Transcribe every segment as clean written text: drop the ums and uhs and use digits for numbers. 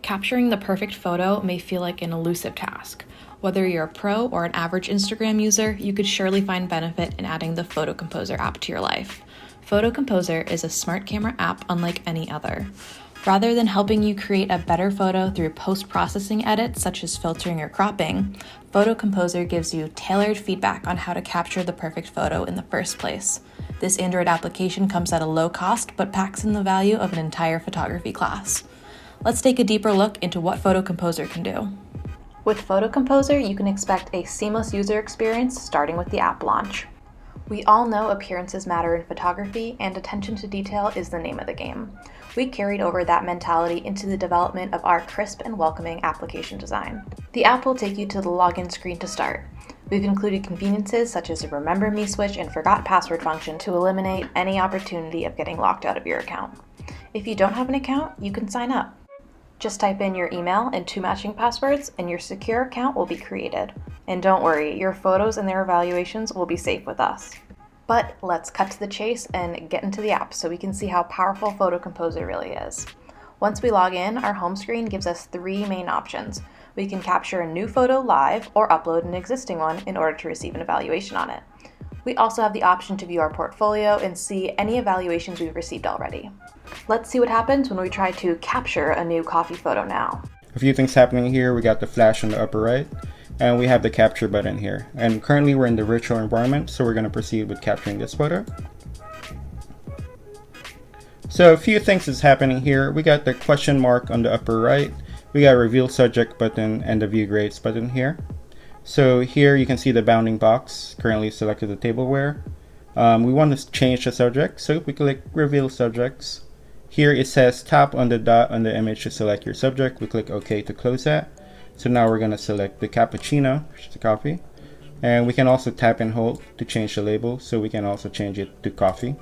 Capturing the perfect photo may feel like an elusive task. Whether you're a pro or an average Instagram user, you could surely find benefit in adding the Photo Composer app to your life. Photo Composer is a smart camera app unlike any other. Rather than helping you create a better photo through post-processing edits such as filtering or cropping, Photo Composer gives you tailored feedback on how to capture the perfect photo in the first place. This Android application comes at a low cost but packs in the value of an entire photography class. Let's take a deeper look into what Photo Composer can do. With Photo Composer, you can expect a seamless user experience starting with the app launch. We all know appearances matter in photography, and attention to detail is the name of the game. We carried over that mentality into the development of our crisp and welcoming application design. The app will take you to the login screen to start. We've included conveniences such as a Remember Me switch and Forgot Password function to eliminate any opportunity of getting locked out of your account. If you don't have an account, you can sign up. Just type in your email and 2 matching passwords and your secure account will be created. And don't worry, your photos and their evaluations will be safe with us. But let's cut to the chase and get into the app so we can see how powerful Photo Composer really is. Once we log in, our home screen gives us 3 main options. We can capture a new photo live or upload an existing one in order to receive an evaluation on it. We also have the option to view our portfolio and see any evaluations we've received already. Let's see what happens when we try to capture a new coffee photo now. A few things happening here. We got the flash on the upper right, and we have the capture button here. And currently we're in the virtual environment, so we're going to proceed with capturing this photo. So a few things is happening here. We got the question mark on the upper right. We got reveal subject button and the view grades button here. So here you can see the bounding box currently selected the tableware. We want to change the subject, so we click reveal subjects. Here it says tap on the dot on the image to select your subject. We click OK to close that. So now we're going to select the cappuccino, which is the coffee. And we can also tap and hold to change the label, so we can also change it to coffee.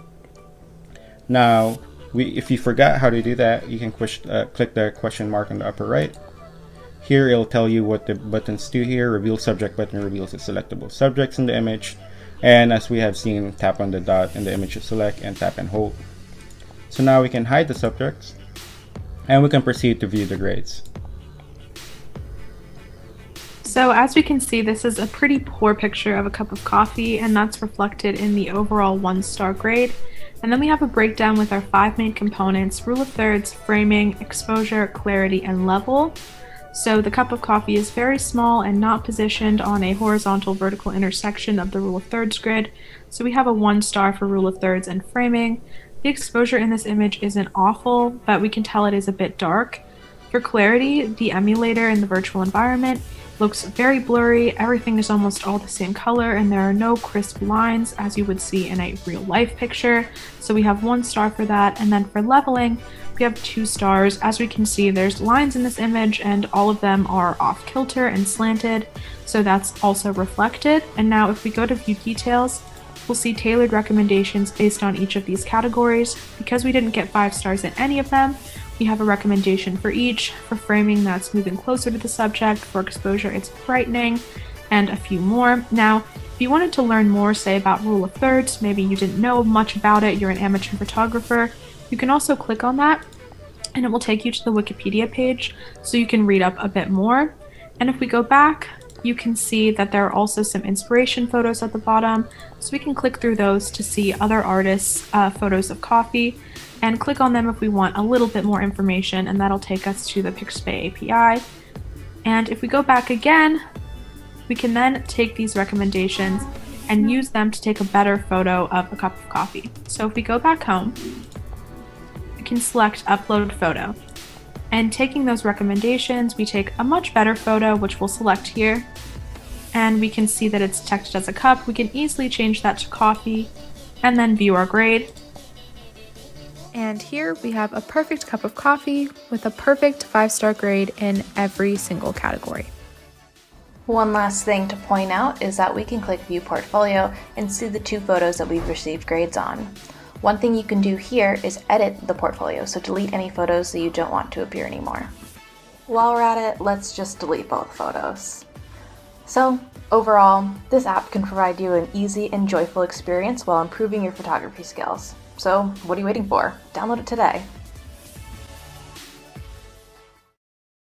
Now, if you forgot how to do that, you can click the question mark on the upper right. Here it'll tell you what the buttons do here. Reveal subject button reveals the selectable subjects in the image. And as we have seen, tap on the dot in the image to select and tap and hold. So now we can hide the subjects and we can proceed to view the grades. So as we can see, this is a pretty poor picture of a cup of coffee, and that's reflected in the overall 1-star grade. And then we have a breakdown with our 5 main components: rule of thirds, framing, exposure, clarity, and level. So the cup of coffee is very small and not positioned on a horizontal vertical intersection of the rule of thirds grid. So we have a 1 star for rule of thirds and framing. The exposure in this image isn't awful, but we can tell it is a bit dark. For clarity, the emulator in the virtual environment looks very blurry. Everything is almost all the same color, and there are no crisp lines as you would see in a real life picture. So we have 1 star for that. And then for leveling, we have 2 stars. As we can see, there's lines in this image and all of them are off kilter and slanted. So that's also reflected. And now if we go to view details, we'll see tailored recommendations based on each of these categories. Because we didn't get 5 stars in any of them, we have a recommendation for each. For framing, that's moving closer to the subject. For exposure, it's brightening, and a few more. Now, if you wanted to learn more, say about rule of thirds, maybe you didn't know much about it, you're an amateur photographer, you can also click on that, and it will take you to the Wikipedia page, so you can read up a bit more. And if we go back, you can see that there are also some inspiration photos at the bottom, so we can click through those to see other artists' photos of coffee, and click on them if we want a little bit more information, and that'll take us to the Pixabay API. And if we go back again, we can then take these recommendations and use them to take a better photo of a cup of coffee. So if we go back home, we can select upload photo. And taking those recommendations, we take a much better photo, which we'll select here. And we can see that it's texted as a cup. We can easily change that to coffee and then view our grade. And here we have a perfect cup of coffee with a perfect 5-star grade in every single category. One last thing to point out is that we can click View Portfolio and see the 2 photos that we've received grades on. One thing you can do here is edit the portfolio, so delete any photos that you don't want to appear anymore. While we're at it, let's just delete both photos. So, overall, this app can provide you an easy and joyful experience while improving your photography skills. So, what are you waiting for? Download it today.